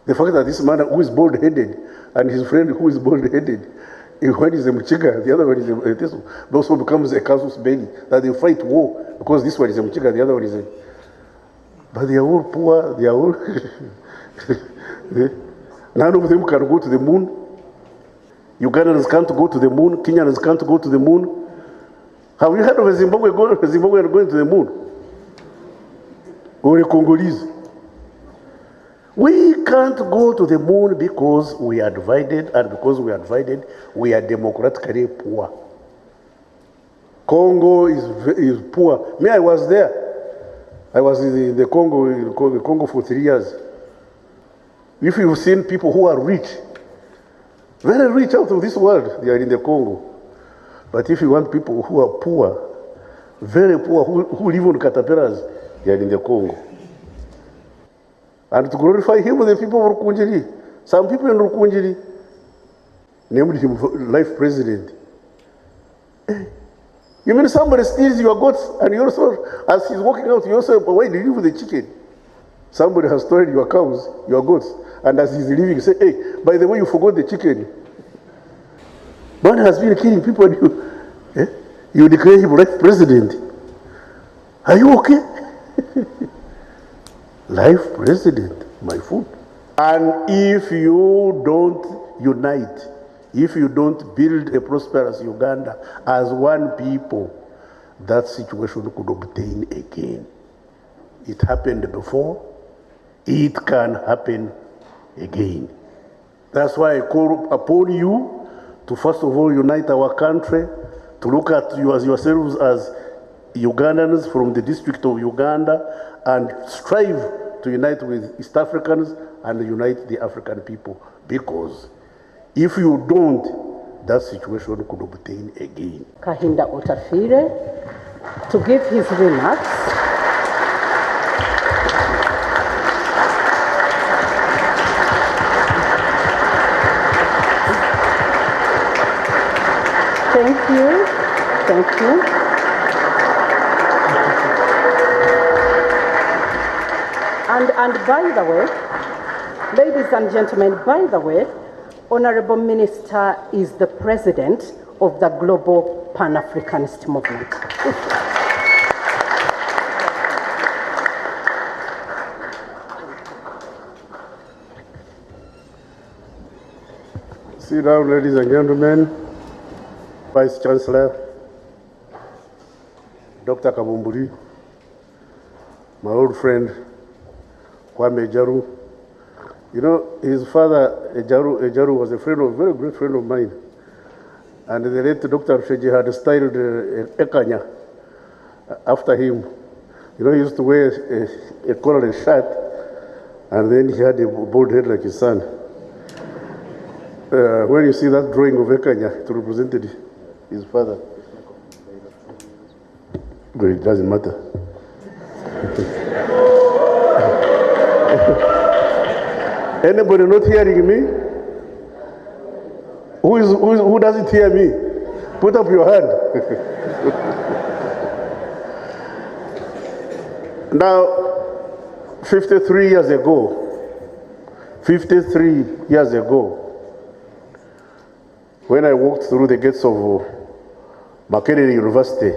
The fact that this man who is bald-headed and his friend who is bald-headed, one is a Mchiga, the other one is this also becomes a casus belli, that they fight war because this one is a Mchiga, the other one is a... But they are all poor, they are all... None of them can go to the moon. Ugandans can't go to the moon, Kenyans can't go to the moon. Have you heard of a Zimbabwean going to the moon? Or a Congolese? We can't go to the moon because we are divided, and because we are divided, we are democratically poor. Congo is poor. Me, I was there. I was in the Congo for 3 years. If you've seen people who are rich, very rich out of this world, they are in the Congo. But if you want people who are poor, very poor, who live on caterpillars, they are in the Congo. And to glorify him, the people of Rukunjiri, some people in Rukunjiri named him life president. You mean somebody steals your goats and you also, as he's walking out, you also, why did you leave the chicken? Somebody has stolen your cows, your goats, and as he's leaving, say, hey, by the way, you forgot the chicken. Man has been killing people and you declare him life president. Are you okay? Life president, my food. And if you don't unite, if you don't build a prosperous Uganda as one people, that situation could obtain again. It happened before, it can happen again. That's why I call upon you to first of all unite our country, to look at you as yourselves as Ugandans from the District of Uganda, and strive to unite with East Africans and unite the African people. Because if you don't, that situation could obtain again. Kahinda Otafire to give his remarks. Thank you. Thank you. And by the way, ladies and gentlemen, by the way, Honorable Minister is the president of the Global Pan-Africanist Movement. Sit down, ladies and gentlemen. Vice Chancellor, Dr. Kabumburi, my old friend, Kwame Ejaru. You know, his father, Ejaru was a very great friend of mine. And the late Dr. Sheji had styled Ekanya after him. You know, he used to wear a collarless shirt, and then he had a bald head like his son. When you see that drawing of Ekanya, it represented his father. But it doesn't matter. Anybody not hearing me? Who doesn't hear me? Put up your hand. Now, 53 years ago, when I walked through the gates of Makerere University,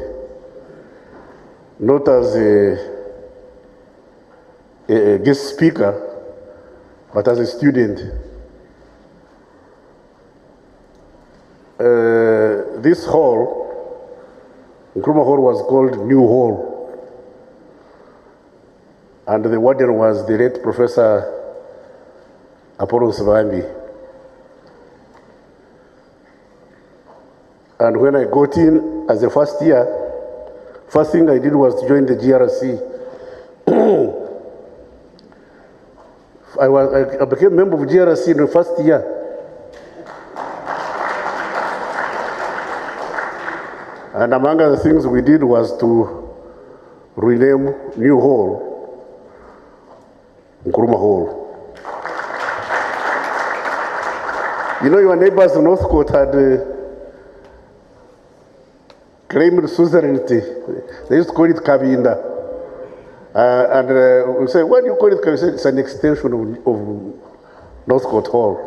not as a guest speaker, but as a student, this hall, Nkrumah Hall, was called New Hall. And the warden was the late Professor Apollo Savambi. And when I got in as a first year, first thing I did was to join the GRC. I became a member of GRC in the first year. And among other things we did was to rename New Hall Nkrumah Hall. You know, your neighbors in Northcote had claimed suzerainty. They used to call it Kahinda. And we say, why do you call it Kahinda? It's an extension Northcote Hall.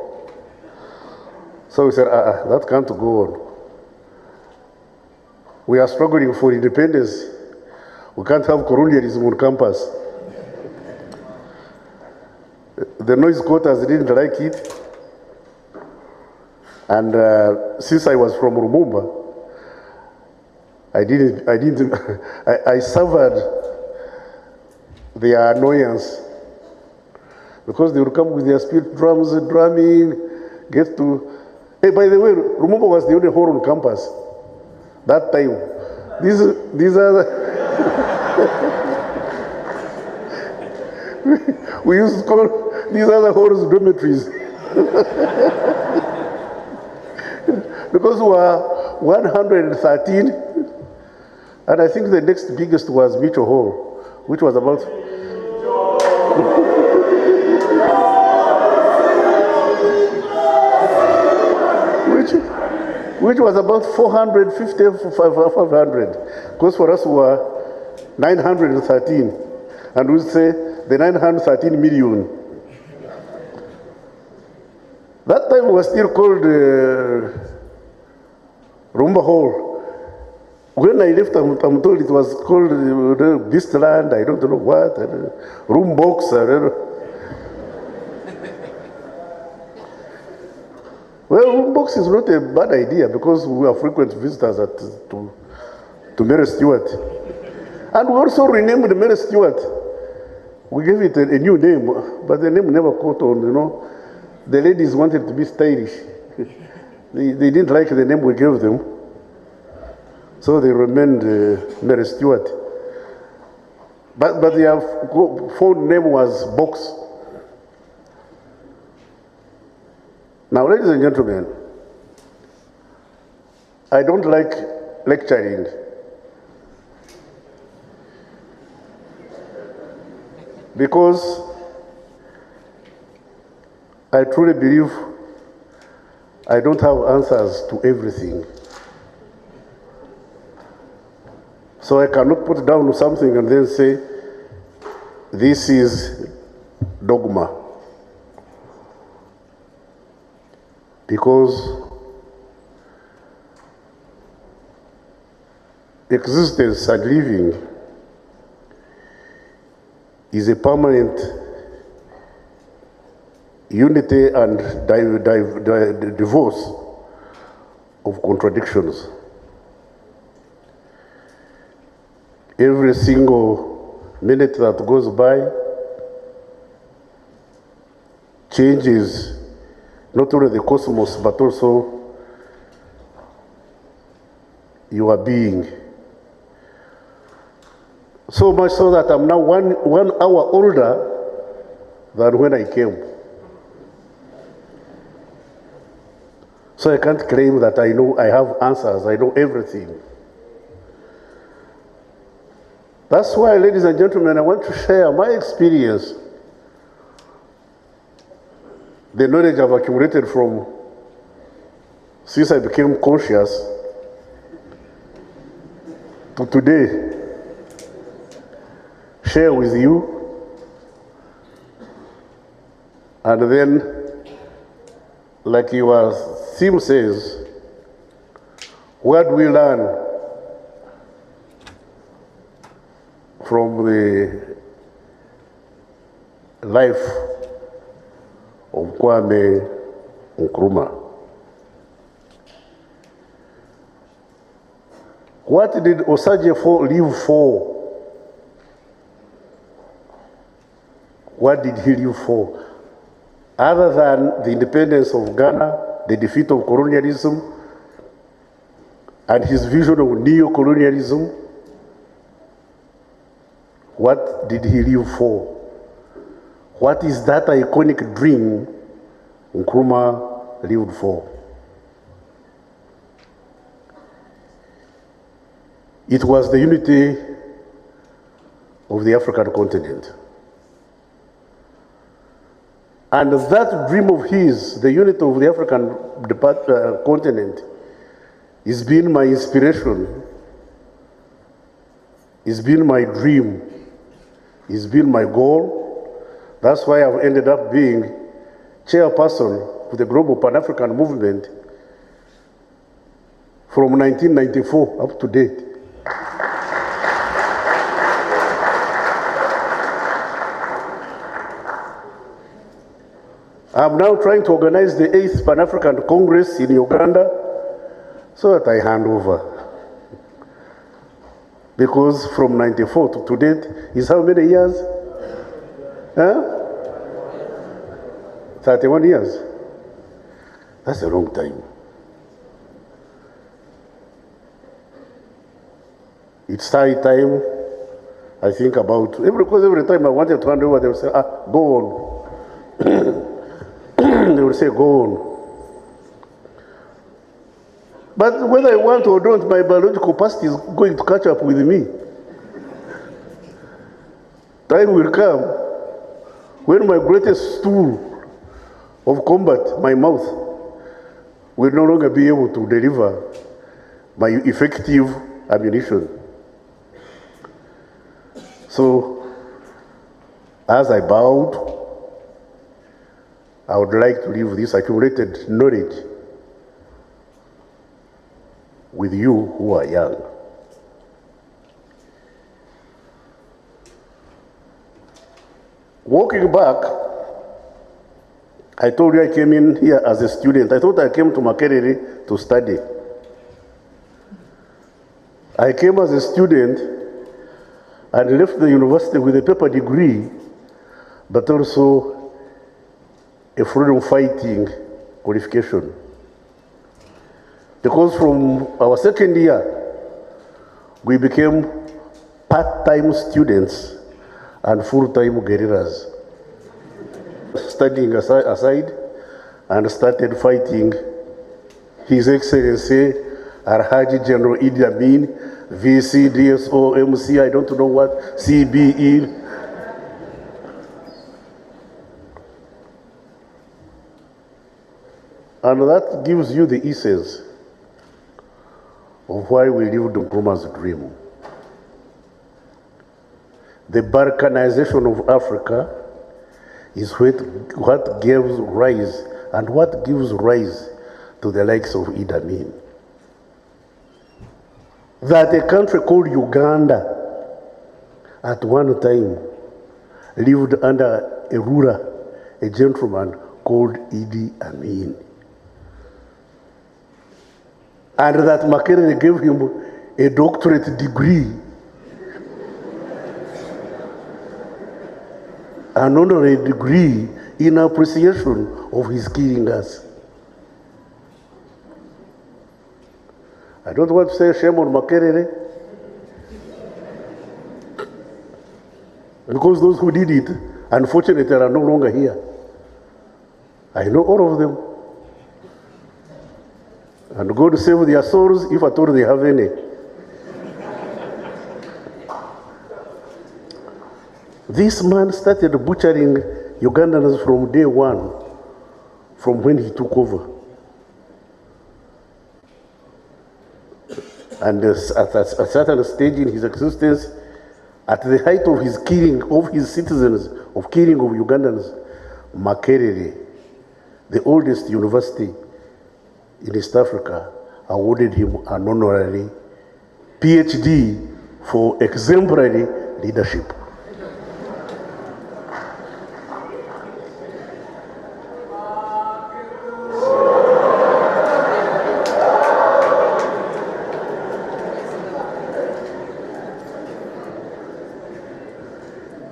So we said, that can't go on. We are struggling for independence. We can't have colonialism on campus. The noise quotas didn't like it. And since I was from Rumumba, I suffered their annoyance because they would come with their speed drums, drumming, get to. Hey, by the way, Rumumba was the only hall on campus that time. These are we used to call these other halls dormitories. Because we were 113, and I think the next biggest was Mitchell Hall, which was about which was about 450, 500. Because for us we were 913, and we say the 913 million. That time was still called Rumba Hall. When I left, I'm told it was called Beastland, I don't know what, Room Box, I don't know. Well, Room Box is not a bad idea because we are frequent visitors to Mary Stewart. And we also renamed Mary Stewart. We gave it a new name, but the name never caught on, you know. The ladies wanted to be stylish. They didn't like the name we gave them. So they remained Mary Stewart. But their phone name was Box. Now, ladies and gentlemen, I don't like lecturing. Because I truly believe I don't have answers to everything. So I cannot put down something and then say, this is dogma. Because existence and living is a permanent unity and divorce of contradictions. Every single minute that goes by changes not only the cosmos, but also your being. So much so that I'm now one hour older than when I came. So I can't claim that I know, I have answers, I know everything. That's why, ladies and gentlemen, I want to share my experience, the knowledge I've accumulated from since I became conscious to today, share with you, and then, like your theme says, what do we learn from the life of Kwame Nkrumah? What did Osagyefo live for? What did he live for? Other than the independence of Ghana, the defeat of colonialism, and his vision of neo-colonialism, what did he live for? What is that iconic dream Nkrumah lived for? It was the unity of the African continent. And that dream of his, the unity of the African continent, has been my inspiration, it's been my dream, it's been my goal. That's why I've ended up being chairperson of the Global Pan-African Movement from 1994 up to date. I'm now trying to organize the 8th Pan-African Congress in Uganda so that I hand over. Because from 94 to date is how many years? 31 years. That's a long time. It's high time, I think about, because every time I wanted to hand over, they would say, go on. They would say, go on. But whether I want or don't, my biological past is going to catch up with me. Time will come when my greatest tool of combat, my mouth, will no longer be able to deliver my effective ammunition. So, as I bowed, I would like to leave this accumulated knowledge with you who are young. Walking back, I told you I came in here as a student. I thought I came to Makerere to study. I came as a student and left the university with a paper degree, but also a freedom fighting qualification. Because from our second year, we became part-time students and full-time guerrillas, studying aside and started fighting His Excellency Alhaji General Idi Amin, VC, DSO, MC, I don't know what, CBE. And that gives you the essence of why we lived Nkrumah's dream. The Balkanization of Africa is what gives rise and what gives rise to the likes of Idi Amin. That a country called Uganda at one time lived under a ruler, a gentleman called Idi Amin. And that Makerere gave him a doctorate degree, an honorary degree in appreciation of his killing us. I don't want to say shame on Makerere, because those who did it, unfortunately, are no longer here. I know all of them. And God save their souls if at all they have any. This man started butchering Ugandans from day one, from when he took over. And at a certain stage in his existence, at the height of his killing of his citizens, of killing of Ugandans, Makerere, the oldest university in East Africa, awarded him an honorary PhD for exemplary leadership.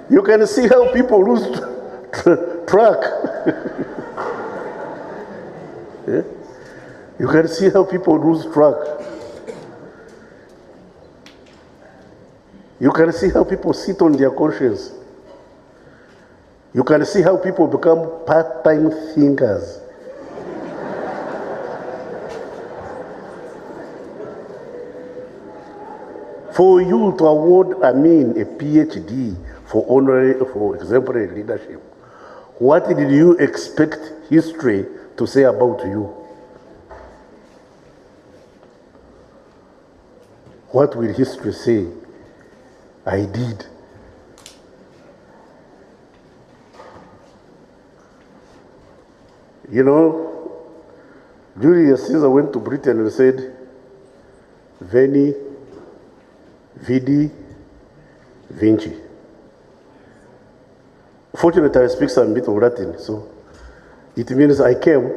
You can see how people lose track. Yeah? You can see how people lose track. You can see how people sit on their conscience. You can see how people become part-time thinkers. For you to award Amin a PhD for exemplary leadership, what did you expect history to say about you? What will history say? I did. You know, Julius Caesar went to Britain and said, Veni, Vidi, Vinci. Fortunately, I speak some bit of Latin, so it means I came,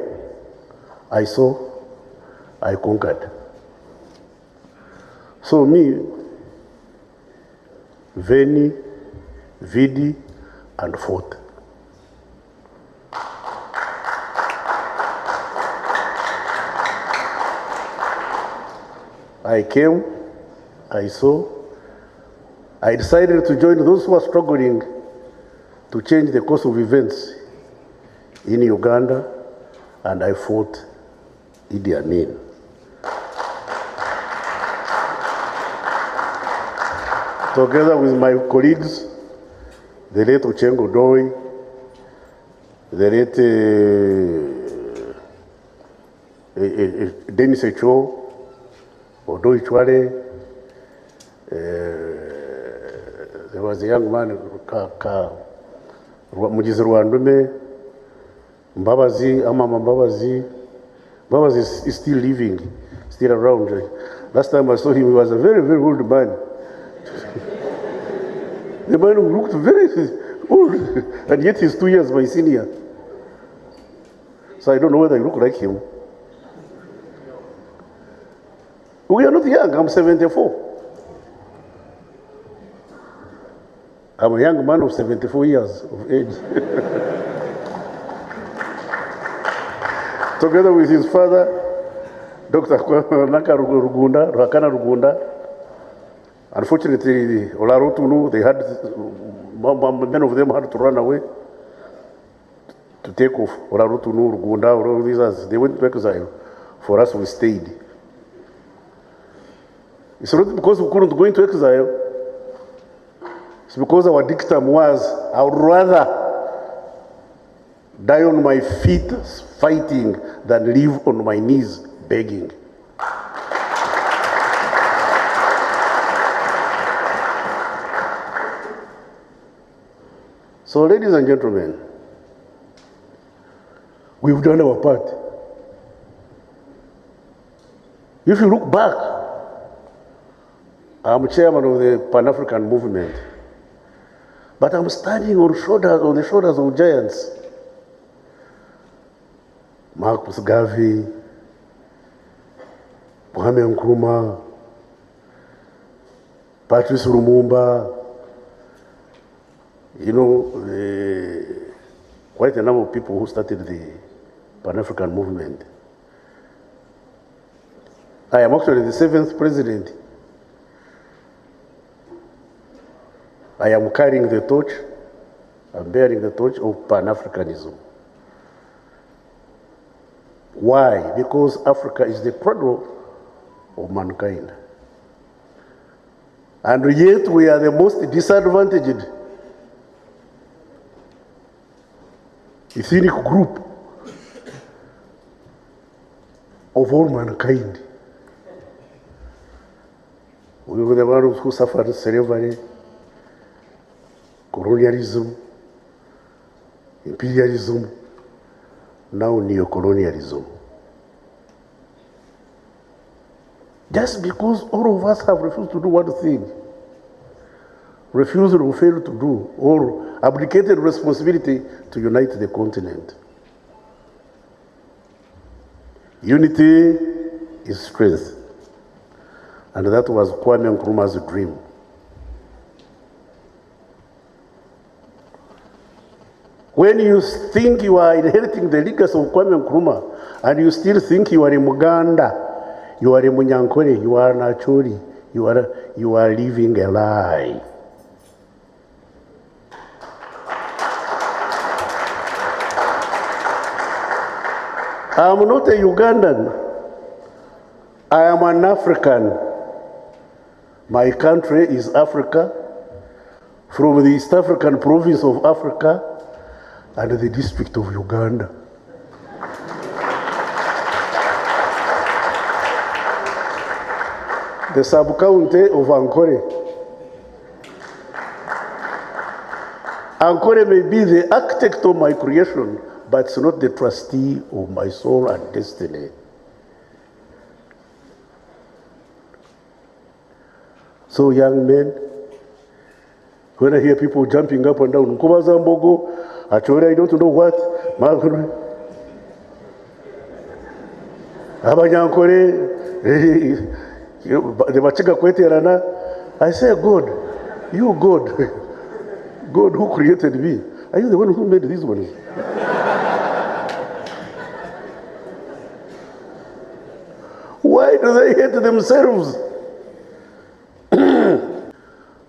I saw, I conquered. So me, Veni, Vidi, and fought. I came, I saw, I decided to join those who are struggling to change the course of events in Uganda, and I fought Idi Amin. Together with my colleagues, the late Ochengo Doi, the late Denis Echo, Odoi Chwale, there was a young man, Mujizi Rwandume, Mbabazi, Amama Mbabazi. Mbabazi is still living, still around. Last time I saw him, he was a very, very old man. The man looked very old, and yet he's 2 years my senior. So I don't know whether I look like him. We are not young, I'm 74. I'm a young man of 74 years of age. Together with his father, Dr. Rakana Rugunda. Unfortunately, Olarotunu, they had, many of them had to run away to take off. Olarotunu, Rugunda, all these others, they went to exile. For us, we stayed. It's not because we couldn't go into exile. It's because our dictum was, I would rather die on my feet fighting than live on my knees begging. So, ladies and gentlemen, we've done our part. If you look back, I'm chairman of the Pan-African movement, but I'm standing on the shoulders of giants. Marcus Garvey, Kwame Nkrumah, Patrice Lumumba, you know, quite a number of people who started the Pan-African movement. I am actually the 7th president. I am carrying the torch, I'm bearing the torch of Pan-Africanism. Why? Because Africa is the cradle of mankind. And yet we are the most disadvantaged ethnic group of all mankind. We were the ones who suffered slavery, colonialism, imperialism, now neo-colonialism. Just because all of us have refused to do one thing, refused or failed to do, or abdicated responsibility to unite the continent. Unity is strength. And that was Kwame Nkrumah's dream. When you think you are inheriting the legacy of Kwame Nkrumah, and you still think you are in Muganda, you are in Munyankore, you are Nachori, you are living a lie. I am not a Ugandan. I am an African. My country is Africa, from the East African province of Africa and the district of Uganda. The sub-county of Ankole. Ankole may be the architect of my creation, but it's not the trustee of my soul and destiny. So young men, when I hear people jumping up and down, Nkobazambogo, Achore, I don't know what, Abanyankore, the Machika Kweterana, I say, God, you God, God who created me, are you the one who made these ones? Why do they hate themselves?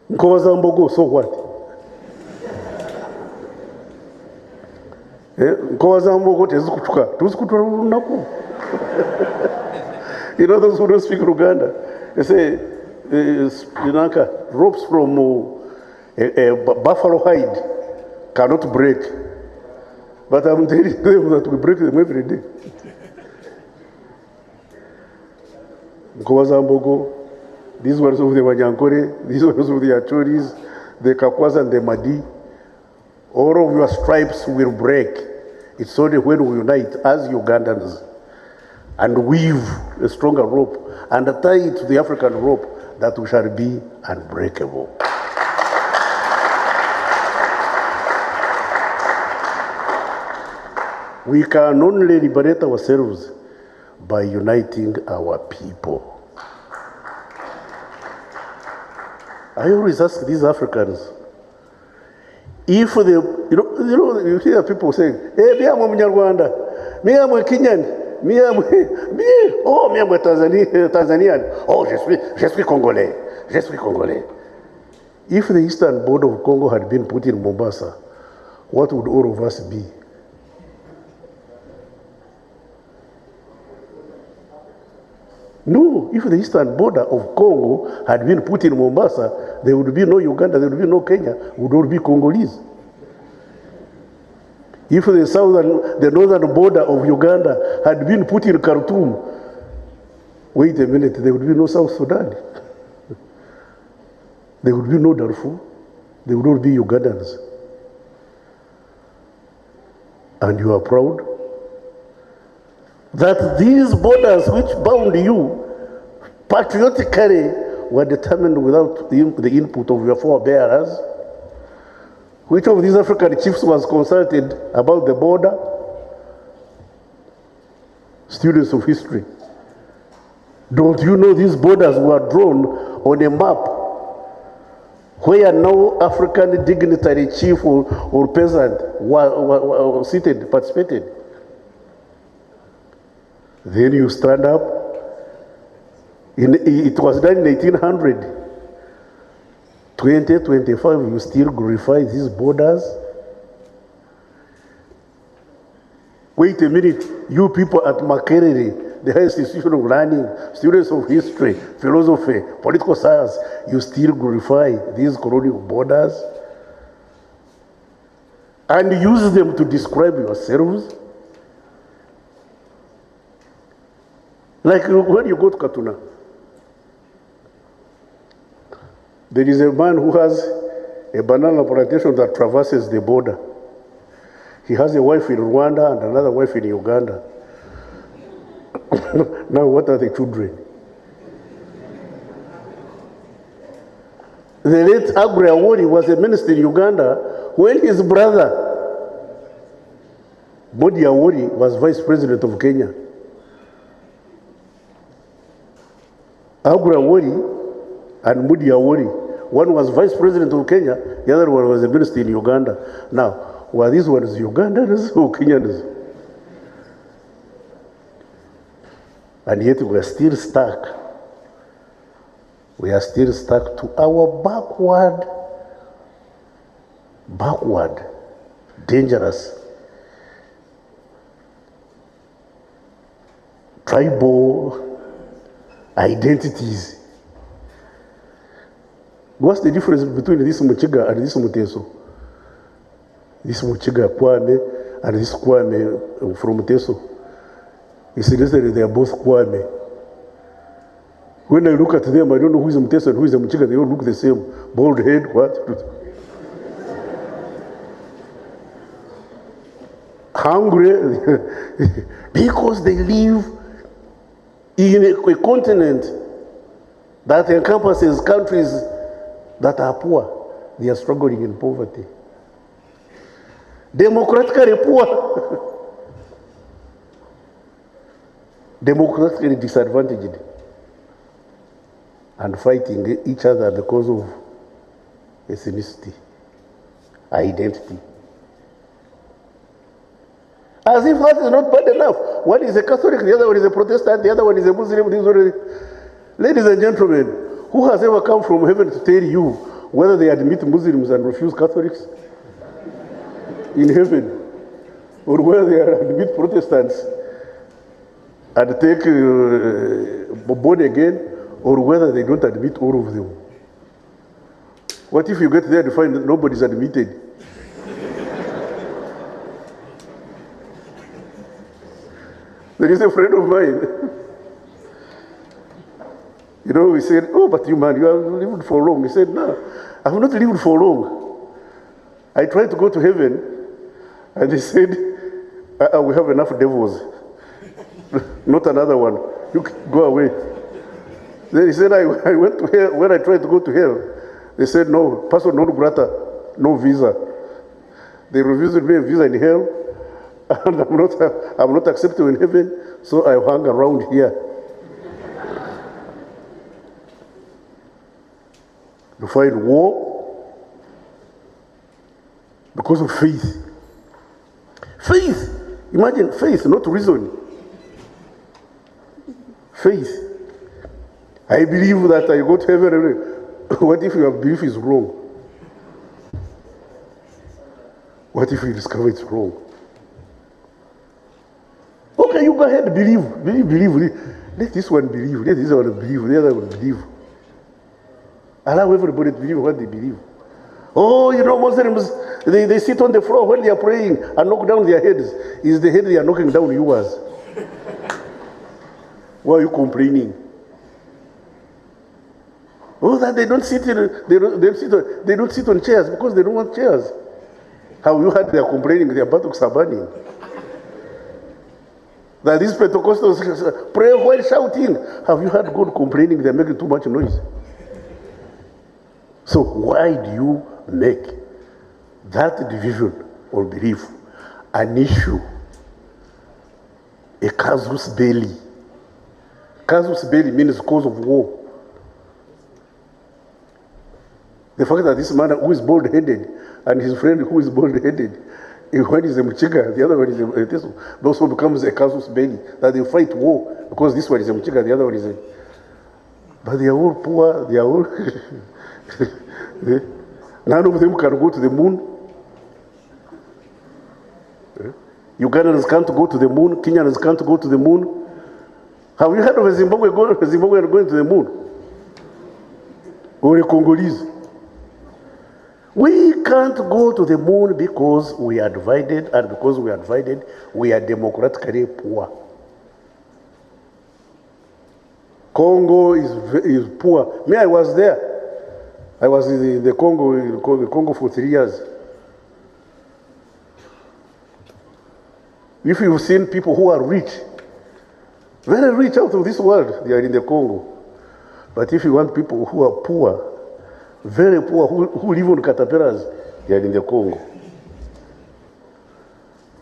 Nkobazambogo, so what? Nkobazambogo, tezikutuka unaku. You know those who don't speak Luganda? They say, ropes from a buffalo hide cannot break. But I'm telling them that we break them every day. Nkobazambogo, these ones of the Wanyankore, these ones of the Achoris, the Kakwas and the Madi, all of your stripes will break. It's only when we unite as Ugandans and weave a stronger rope and tie it to the African rope that we shall be unbreakable. We can only liberate ourselves by uniting our people. I always ask these Africans, if they, you hear people saying, hey, me am Mnyarwanda, me am Kenyan, me am Tanzanian, oh, je suis Congolais, je suis Congolais. If the eastern border of Congo had been put in Mombasa, what would all of us be? No, if the eastern border of Congo had been put in Mombasa, there would be no Uganda, there would be no Kenya, we would all be Congolese. If the northern border of Uganda had been put in Khartoum, wait a minute, there would be no South Sudan. There would be no Darfur, there would all be Ugandans. And you are proud that these borders which bound you patriotically were determined without the input of your forebearers. Which of these African chiefs was consulted about the border? Students of history. Don't you know these borders were drawn on a map where no African dignitary chief or peasant was seated, participated? Then you stand up. It was done in 1800. 2025, you still glorify these borders? Wait a minute, you people at Makerere, the highest institution of learning, students of history, philosophy, political science, you still glorify these colonial borders and use them to describe yourselves? Like when you go to Katuna, there is a man who has a banana plantation that traverses the border. He has a wife in Rwanda and another wife in Uganda. Now what are the children? The late Agre Awori was a minister in Uganda when his brother, Modi Awori, was vice president of Kenya. Agre Awori and Modi Awori, one was vice president of Kenya, the other one was a minister in Uganda. Now, were these ones Ugandans or Kenyans? And yet we are still stuck. We are still stuck to our backward, dangerous, tribal identities. What's the difference between this Muchiga and this Muteso? This Muchiga Kwame and this Kwame from Muteso. It's necessary they are both Kwame. When I look at them, I don't know who is Muteso and who is Muchiga. They all look the same. Bald head, what? hungry because they live in a continent that encompasses countries that are poor. They are struggling in poverty. Democratically poor. Democratically disadvantaged. And fighting each other because of ethnicity, identity. As if that is not bad enough. One is a Catholic, the other one is a Protestant, the other one is a Muslim. Ladies and gentlemen, who has ever come from heaven to tell you whether they admit Muslims and refuse Catholics in heaven, or whether they admit Protestants and take born again, or whether they don't admit all of them? What if you get there to find that nobody's admitted? There is a friend of mine. You know, he said, "Oh, but you man, you have lived for long." He said, "No, I have not lived for long. I tried to go to heaven, and they said, we have enough devils. Not another one. You go away." Then he said, I went to hell. When I tried to go to hell, they said, "No, person non grata, no visa." They refused me a visa in hell, and I'm not accepted in heaven, so I hung around here. To fight war because of faith. Faith. Imagine faith, not reason. Faith. I believe that I go to heaven. What if your belief is wrong? What if you discover it's wrong? Okay, you go ahead, believe. Let this one believe, let this one believe, the other one believe. Allow everybody to believe what they believe. Oh, you know, Muslims, they sit on the floor when they are praying and knock down their heads. Is the head they are knocking down yours? Why are you complaining? Oh, that they don't sit on chairs because they don't want chairs. Have you heard they are complaining their buttocks are burning? That these Pentecostals pray while shouting. Have you heard God complaining they're making too much noise? So why do you make that division or belief an issue, a casus belli? Casus belli means cause of war. The fact that this man who is bald-headed and his friend who is bald-headed, one is a Mchiga, the other one is a this also becomes a casus belli, that they fight war because this one is a Mchiga, the other one is a... But they are all poor, they are all... None of them can go to the moon. Ugandans can't go to the moon, Kenyans can't go to the moon. Have you heard of a Zimbabwean going to the moon? Or a Congolese? We can't go to the moon because we are divided, and because we are divided, we are democratically poor. Congo is poor. Me, I was there. I was in the Congo for 3 years. If you've seen people who are rich, very rich out of this world, they are in the Congo. But if you want people who are poor, very poor, who live on caterpillars, they are in the Congo.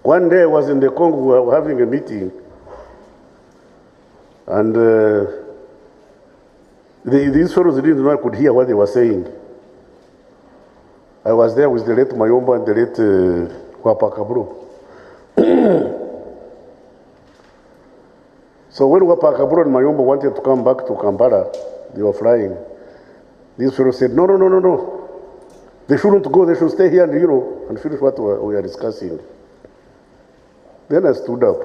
One day I was in the Congo, we were having a meeting, and these fellows didn't know I could hear what they were saying. I was there with the late Mayomba and the late Wapakabro. So when Wapakabro and Mayomba wanted to come back to Kampala, they were flying. These fellows said, no. They shouldn't go, they should stay here and finish what we are discussing. Then I stood up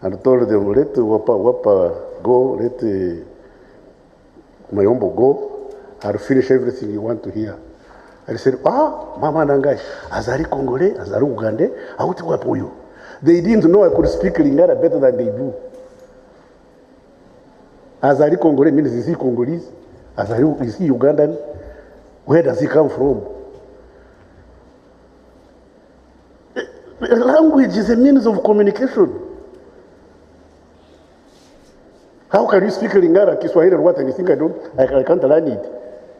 and told them, let Wapa go, let Mayombo go, I'll finish everything you want to hear. I said, Mama Nangai, Azari Congolais, Azari Ugandais, how to wapo you? They didn't know I could speak Lingala better than they do. Azari Congolais means is he Congolese? Azari, is he Ugandan? Where does he come from? Language is a means of communication. How can you speak Lingala, Kiswahili, or what, and you think I can't learn it?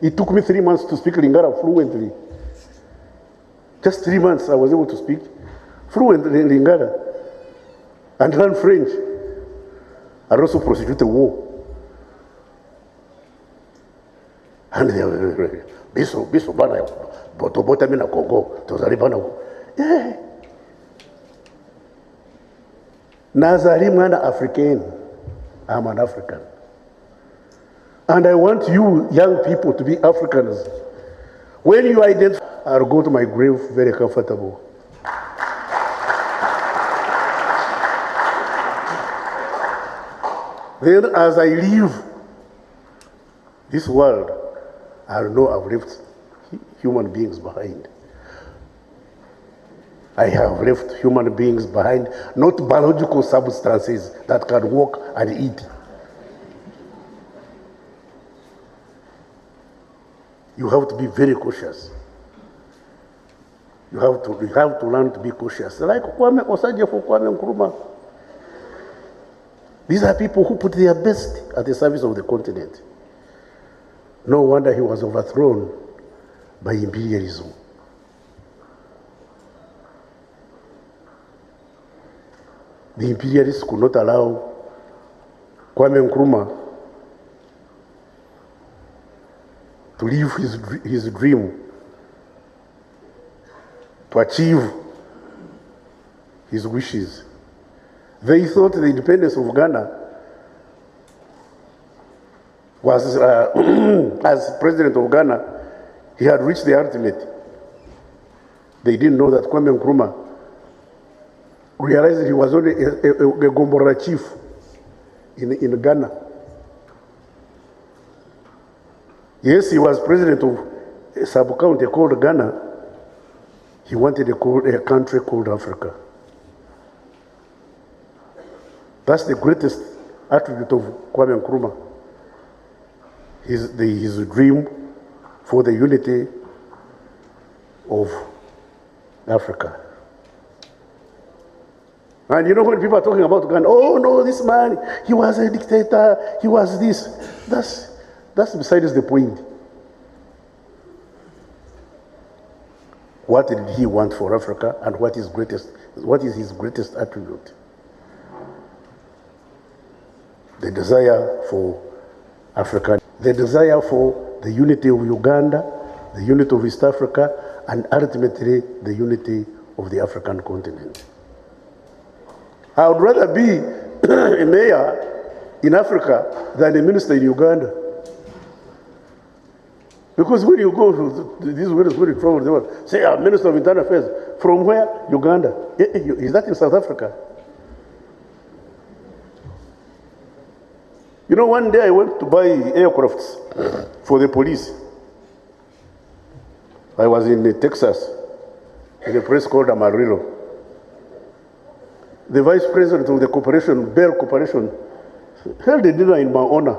It took me 3 months to speak Lingala fluently. Just 3 months I was able to speak fluently in Lingala and learn French. And also prosecute the war. And they were biso bana botobota mina Congo tozali bana. Yeah. Nazali mwana African. I'm an African. And I want you young people to be Africans. When you identify, I'll go to my grave very comfortable. Then as I leave this world, I'll know I've left human beings behind. I have left human beings behind, not biological substances that can walk and eat. You have to be very cautious. You have to learn to be cautious. Like Kwame Osagyefo, Kwame Nkrumah. These are people who put their best at the service of the continent. No wonder he was overthrown by imperialism. The imperialists could not allow Kwame Nkrumah to live his dream, to achieve his wishes. They thought the independence of Ghana was, as president of Ghana, he had reached the ultimate. They didn't know that Kwame Nkrumah realized he was only a Gombora chief in Ghana. Yes, he was president of a sub-county called Ghana. He wanted a country called Africa. That's the greatest attribute of Kwame Nkrumah. His dream for the unity of Africa. And you know when people are talking about Ghana, oh no, this man, he was a dictator, he was this. That's besides the point. What did he want for Africa, and what is his greatest attribute? The desire for Africa, the desire for the unity of Uganda, the unity of East Africa, and ultimately the unity of the African continent. I would rather be a mayor in Africa than a minister in Uganda. Because when you go to these words, when you travel the world, say, I'm Minister of Internal Affairs. From where? Uganda. Is that in South Africa? You know, one day I went to buy aircrafts for the police. I was in Texas, in a place called Amarillo. The vice president of the corporation, Bell Corporation, held a dinner in my honor.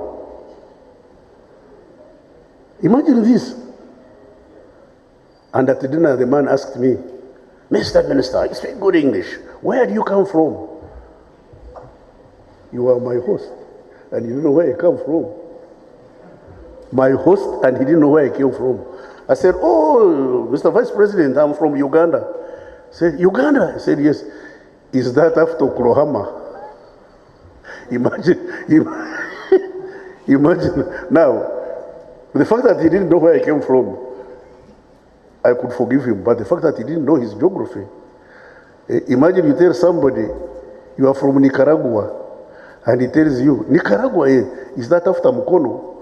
Imagine this. And at the dinner, the man asked me, Mr. Minister, you speak good English. Where do you come from? You are my host, and you don't know where I come from. My host, and he didn't know where I came from. I said, oh, Mr. Vice President, I'm from Uganda. He said, Uganda? I said, yes. Is that after Oklahoma? Imagine now. The fact that he didn't know where I came from, I could forgive him. But the fact that he didn't know his geography, imagine you tell somebody you are from Nicaragua, and he tells you, Nicaragua, is that after Mukono?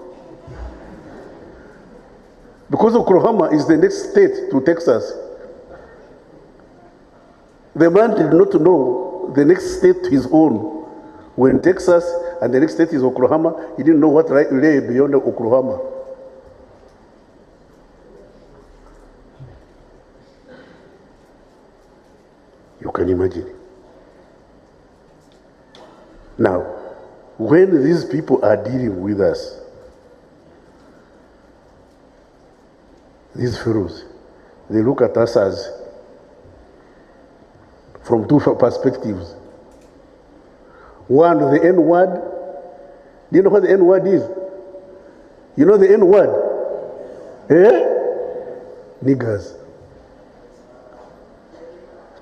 Because Oklahoma is the next state to Texas. The man did not know the next state to his own. When Texas and the next state is Oklahoma, he didn't know what lay beyond Oklahoma. You can imagine. Now, when these people are dealing with us, these fellows, they look at us as from two perspectives. One, the N word. Do you know what the N word is? You know the N word? Niggers.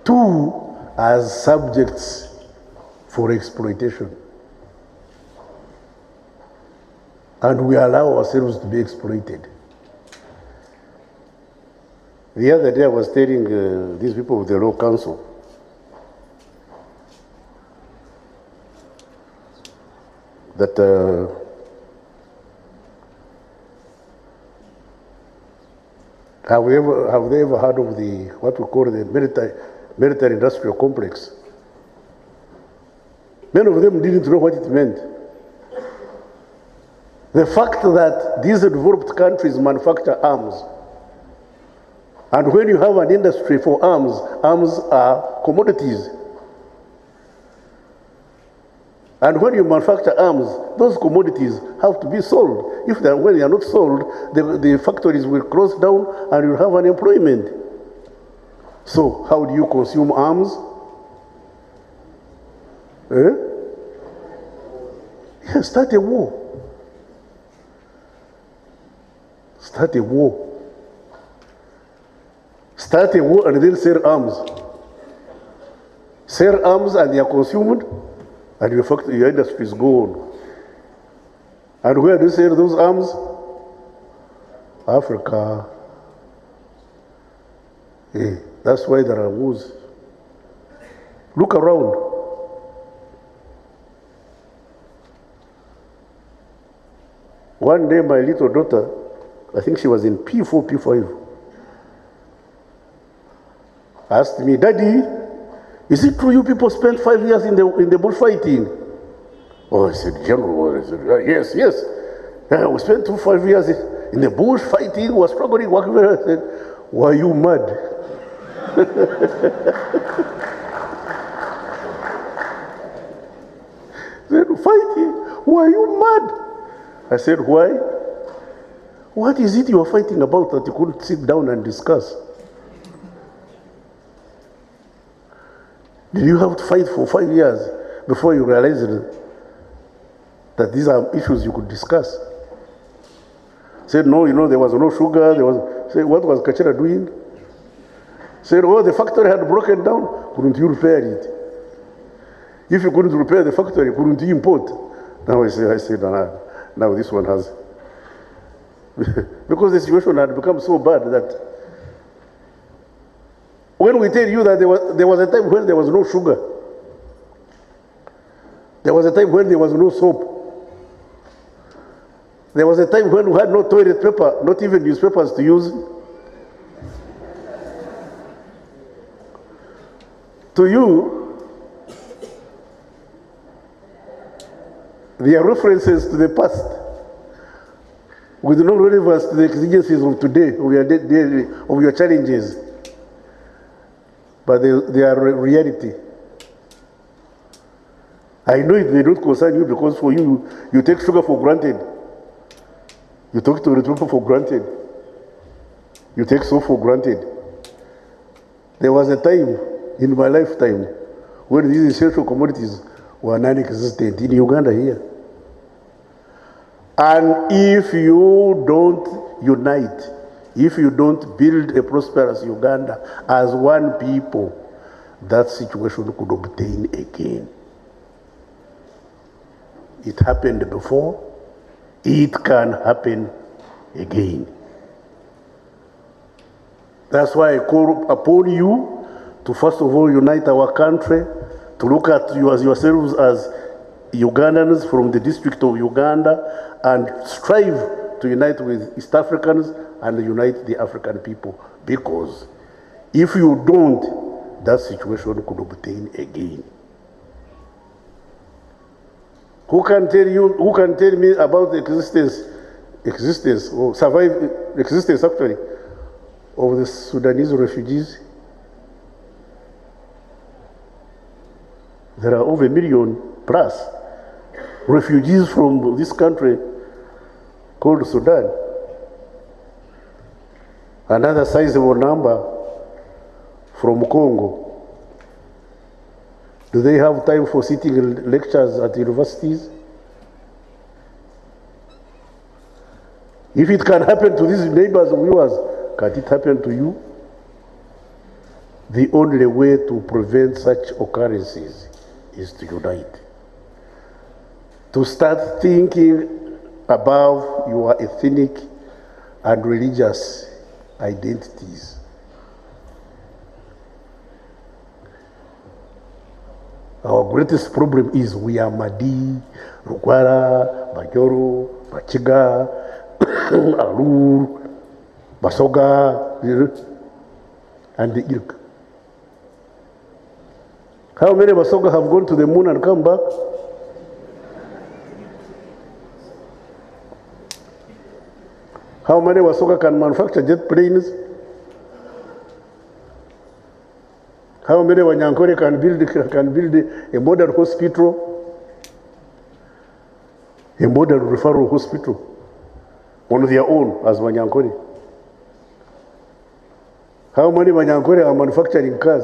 Two, as subjects for exploitation. And we allow ourselves to be exploited. The other day I was telling these people of the Law Council that have they ever heard of the what we call the military industrial complex? Many of them didn't know what it meant. The fact that these developed countries manufacture arms, and when you have an industry for arms, arms are commodities. And when you manufacture arms, those commodities have to be sold. When they are not sold, the factories will close down and you'll have unemployment. So how do you consume arms? Yeah, start a war. Start a war. Start a war and then sell arms. Sell arms and they are consumed, and your industry is gone. And where do you sell those arms? Africa. Yeah, that's why there are wars. Look around. One day my little daughter, I think she was in P4, P5, asked me, "Daddy, is it true you people spent 5 years in the bullfighting?" Oh, I said, "General." I said, "Yes, yes. We spent 5 years in the bush fighting, was struggling, working." I said, "Were you mad?" Said, "Fighting? Were you mad?" I said, "Why? What is it you are fighting about that you couldn't sit down and discuss? Did you have to fight for 5 years before you realized that these are issues you could discuss?" Said, "No, there was no sugar." Said, "What was Kachera doing?" Said, "Oh, the factory had broken down." Couldn't you repair it? If you couldn't repair the factory, couldn't you import? Now I said, now this one has. Because the situation had become so bad that when we tell you that there was a time when there was no sugar, there was a time when there was no soap, there was a time when we had no toilet paper, not even newspapers to use. To you, they are references to the past with no relevance to the exigencies of today, of your challenges. But they are reality. I know it may not concern you because for you, you take sugar for granted. You take toilet paper for granted. You take soap for granted. There was a time in my lifetime when these essential commodities were non-existent in Uganda here. And if you don't unite, if you don't build a prosperous Uganda as one people, that situation could obtain again. It happened before, it can happen again. That's why I call upon you to first of all unite our country, to look at you as yourselves as Ugandans from the District of Uganda, and strive to unite with East Africans and unite the African people. Because if you don't, that situation could obtain again. Who can tell me about the existence or existence actually of the Sudanese refugees? There are over 1 million plus refugees from this country called Sudan. Another sizable number from Congo. Do they have time for sitting in lectures at universities? If it can happen to these neighbors of yours, can it happen to you? The only way to prevent such occurrences is to unite. To start thinking above your ethnic and religious identities. Our greatest problem is we are Madi, Rugwara, Banyoro, Bachiga, Alur, Basoga, and the Irk. How many Basoga have gone to the moon and come back? How many Basoga can manufacture jet planes? How many Wanyankore can build a modern hospital? A modern referral hospital on their own as Wanyankore? How many Wanyankore are manufacturing cars?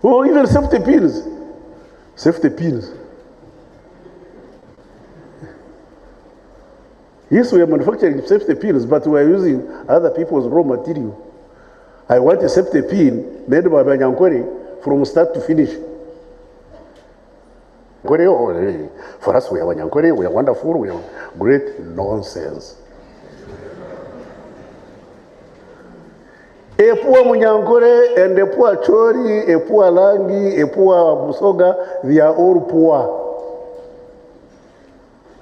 Oh, even safety pins. Safety pins. Yes, we are manufacturing safety pins, but we are using other people's raw material. I want a safety pin made by Wanyankore from start to finish. For us, we are Wanyankore, we are wonderful, we are great. Nonsense. A poor Munyankore and a poor Chori, a poor Langi, a poor Musoga, they are all poor.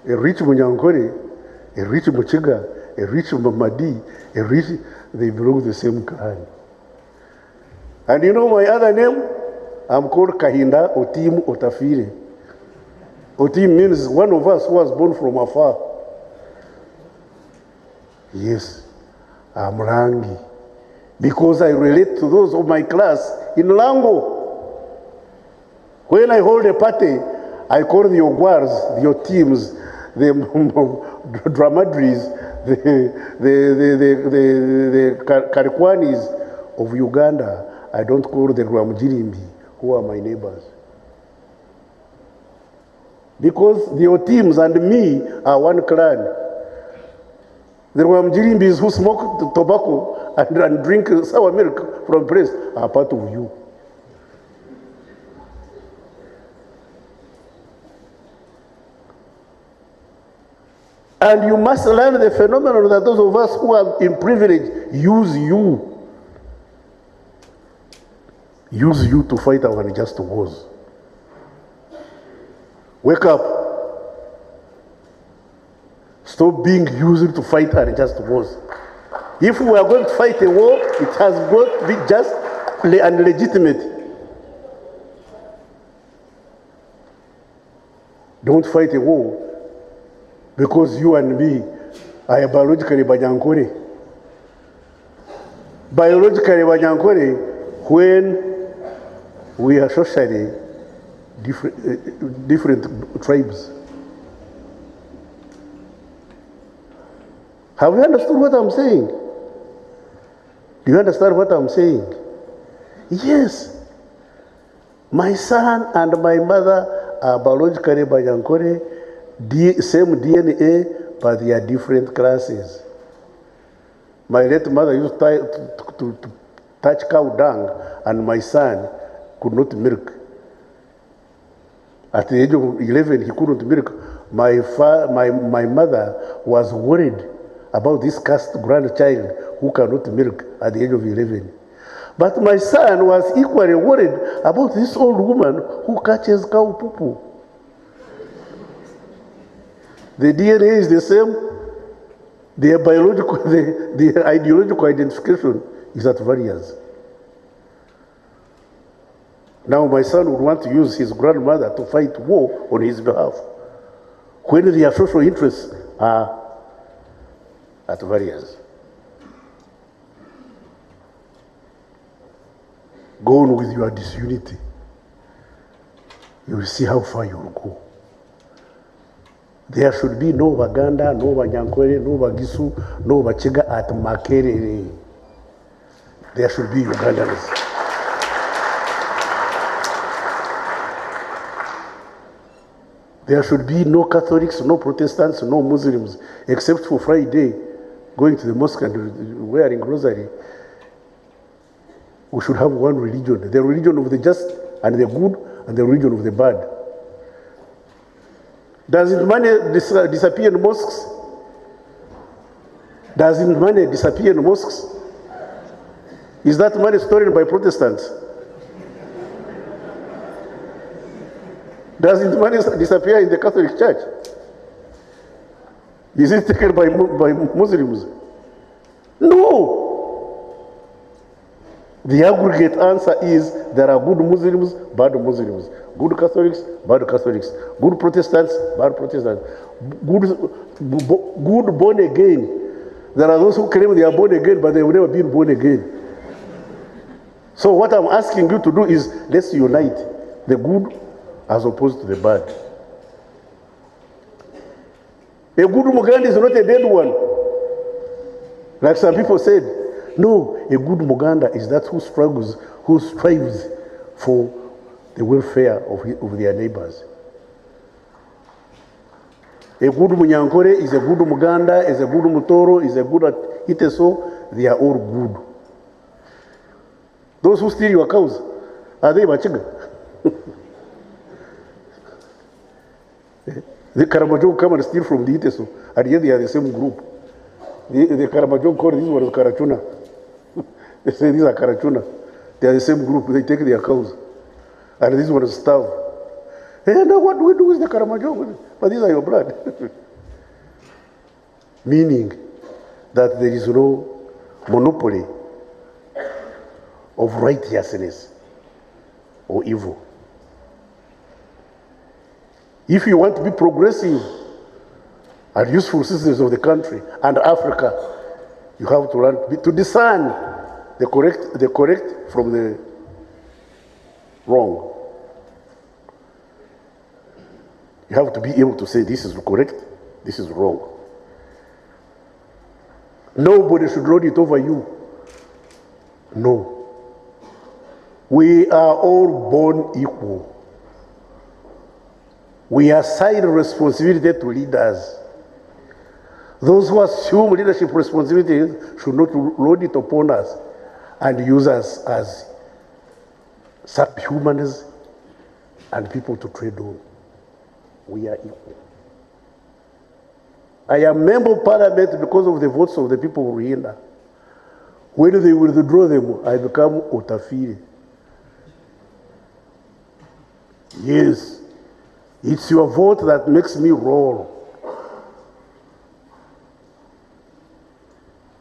A rich Munyankore, a rich Muchiga, a rich Mamadi, a rich, they belong to the same clan. And you know my other name? I'm called Kahinda, Otim, Otafire. Otim means one of us who was born from afar. Yes, I'm Rangi. Because I relate to those of my class in Lango. When I hold a party, I call the Ogwars, the Otims, the Dramadris, the Karikwanis of Uganda. I don't call the Rwamjirimbi, who are my neighbors. Because the Otims and me are one clan. The Rwamjirimbis who smoke tobacco and drink sour milk from breast are part of you. And you must learn the phenomenon that those of us who are in privilege use you. Use you to fight our unjust wars. Wake up. Stop being used to fight unjust wars. If we are going to fight a war, it has got to be just and legitimate. Don't fight a war because you and me are biologically Banyankore. Biologically Banyankore, when we are socially different tribes. Have you understood what I'm saying? Do you understand what I'm saying? Yes. My son and my mother are biologically Banyankore, same DNA, but they are different classes. My late mother used to touch cow dung, and my son could not milk. At the age of 11, he couldn't milk. My mother was worried about this cast grandchild who cannot milk at the age of 11. But my son was equally worried about this old woman who catches cow poo-poo. The DNA is the same. Their biological, the ideological identification is at variance. Now my son would want to use his grandmother to fight war on his behalf, when their social interests are at variance. Go on with your disunity. You will see how far you will go. There should be no Baganda, no Banyankore, no Bagisu, no Bachiga at Makerere. There should be Ugandans. There should be no Catholics, no Protestants, no Muslims, except for Friday, going to the mosque and wearing rosary. We should have one religion, the religion of the just and the good, and the religion of the bad. Doesn't money disappear in mosques? Doesn't money disappear in mosques? Is that money stolen by Protestants? Doesn't money disappear in the Catholic Church? Is it taken by Muslims? No. The aggregate answer is there are good Muslims, bad Muslims, good Catholics, bad Catholics, good Protestants, bad Protestants, good born again. There are those who claim they are born again, but they have never been born again. So what I'm asking you to do is let's unite the good as opposed to the bad. A good Muganda is not a dead one. Like some people said. No, a good Muganda is that who struggles, who strives for the welfare of their neighbors. A good Munyankore is a good Muganda, is a good Mutoro, is a good at Iteso. They are all good. Those who steal your cows, are they Machiga? The Karamajong come and steal from the Iteso, and yet they are the same group. The Karamajong call these ones Karachuna. They say these are Karachuna. They are the same group. They take their cows. And this one is starve. Hey, now what do we do with the Karamajong? But these are your blood. Meaning that there is no monopoly of righteousness or evil. If you want to be progressive and useful citizens of the country and Africa, you have to learn to discern the correct from the wrong. You have to be able to say this is correct, this is wrong. Nobody should lord it over you. No. We are all born equal. We assign responsibility to leaders. Those who assume leadership responsibilities should not load it upon us and use us as subhumans and people to trade on. We are equal. I am member of parliament because of the votes of the people of Kahinda. When they withdraw them, I become Otafire. Yes, it's your vote that makes me roll.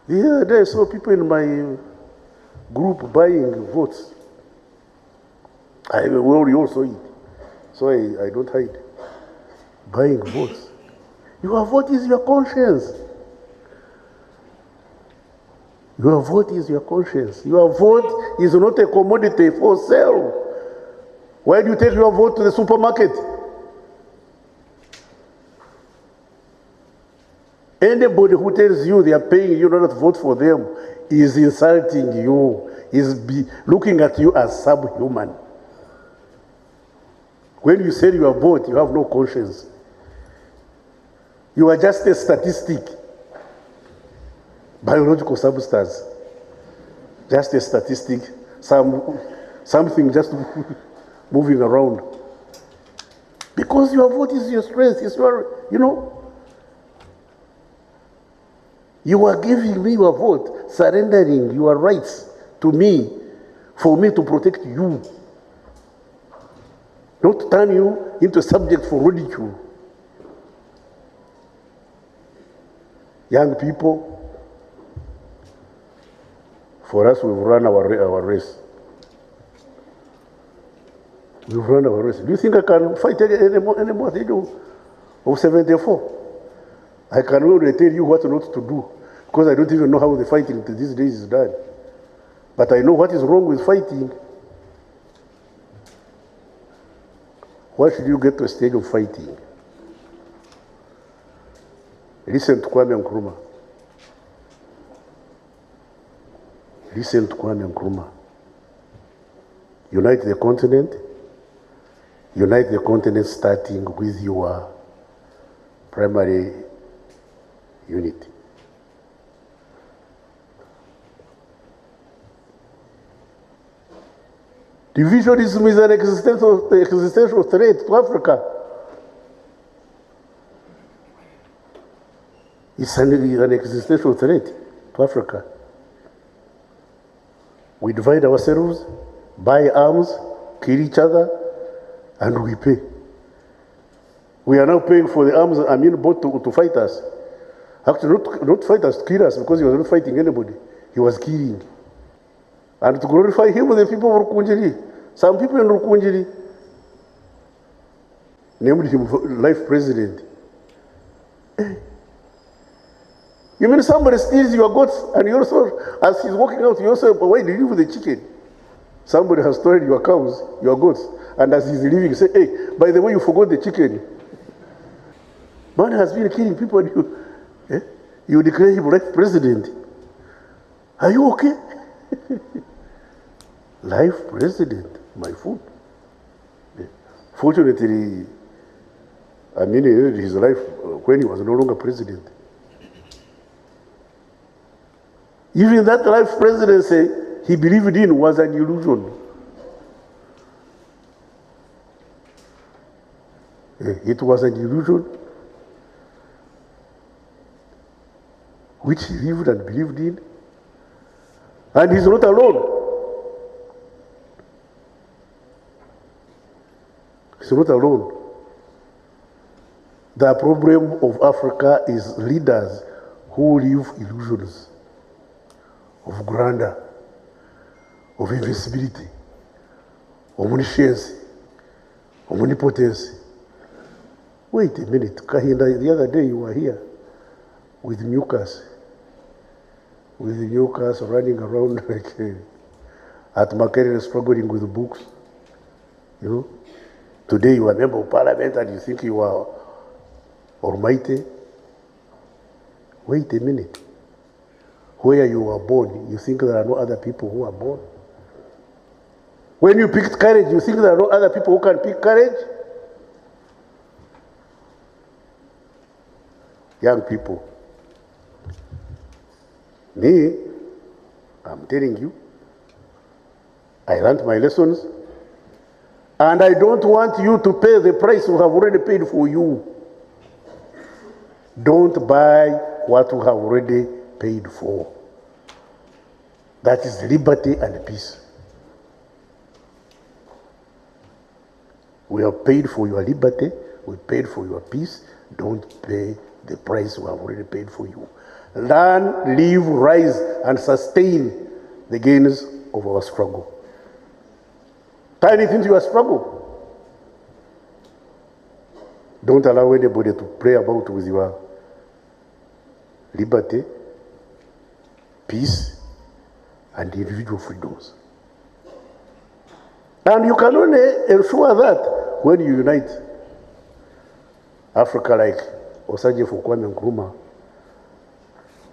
The other day I saw people in my group buying votes. We all saw it. So I don't hide. Buying votes. Your vote is your conscience. Your vote is your conscience. Your vote is not a commodity for sale. Why do you take your vote to the supermarket? Anybody who tells you they are paying you not to vote for them is insulting you, is looking at you as subhuman. When you say you are vote, you have no conscience. You are just a statistic, biological substance, just a statistic, something just moving around. Because your vote is your strength, it's your, you are giving me your vote, surrendering your rights to me, for me to protect you, not to turn you into a subject for ridicule. Young people, for us, we've run our race. We've run our race. Do you think I can fight anymore at the age of 74? I can only tell you what not to do, because I don't even know how the fighting these days is done. But I know what is wrong with fighting. Why should you get to a stage of fighting? Listen to Kwame Nkrumah. Listen to Kwame Nkrumah. Unite the continent. unite the continent starting with your primary unity. Divisionism is an existential threat to Africa. It's an existential threat to Africa. We divide ourselves, buy arms, kill each other, and we pay. We are now paying for the arms Amin bought to fight us. Actually, not fight us, to kill us, because he was not fighting anybody. He was killing. And to glorify him with the people of Rukunjiri. Some people in Rukunjiri named him life president. You mean somebody steals your goats and you also, as he's walking out, you also, why did you leave the chicken? Somebody has stolen your cows, your goats, and as he's leaving, you say, hey, by the way, you forgot the chicken. Man has been killing people and you declare him life president. Are you okay? Life president, my food. Fortunately, I mean, he ended his life when he was no longer president. Even that life presidency he believed in was an illusion. It was an illusion which he lived and believed in. And he's not alone. He's not alone. The problem of Africa is leaders who live illusions of grandeur, of invincibility, omniscience, omnipotence. Wait a minute, Kahinda, the other day you were here with mucus running around like at Makerere struggling with books. You know? Today you are a member of parliament and you think you are almighty. Wait a minute. Where you were born, you think there are no other people who are born. When you picked courage, you think there are no other people who can pick courage. Young people, me, I'm telling you, I learned my lessons, and I don't want you to pay the price we have already paid for you. Don't buy what we have already paid for. That is liberty and peace. We have paid for your liberty, we paid for your peace. Don't pay the price we have already paid for you. Learn, live, rise, and sustain the gains of our struggle. Turn it into your struggle. Don't allow anybody to play about with your liberty, peace, and individual freedoms. And you can only ensure that when you unite Africa, like Osagyefo Kwame Nkrumah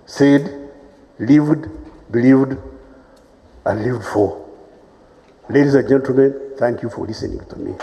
said, lived, believed, and lived for. Ladies and gentlemen, thank you for listening to me.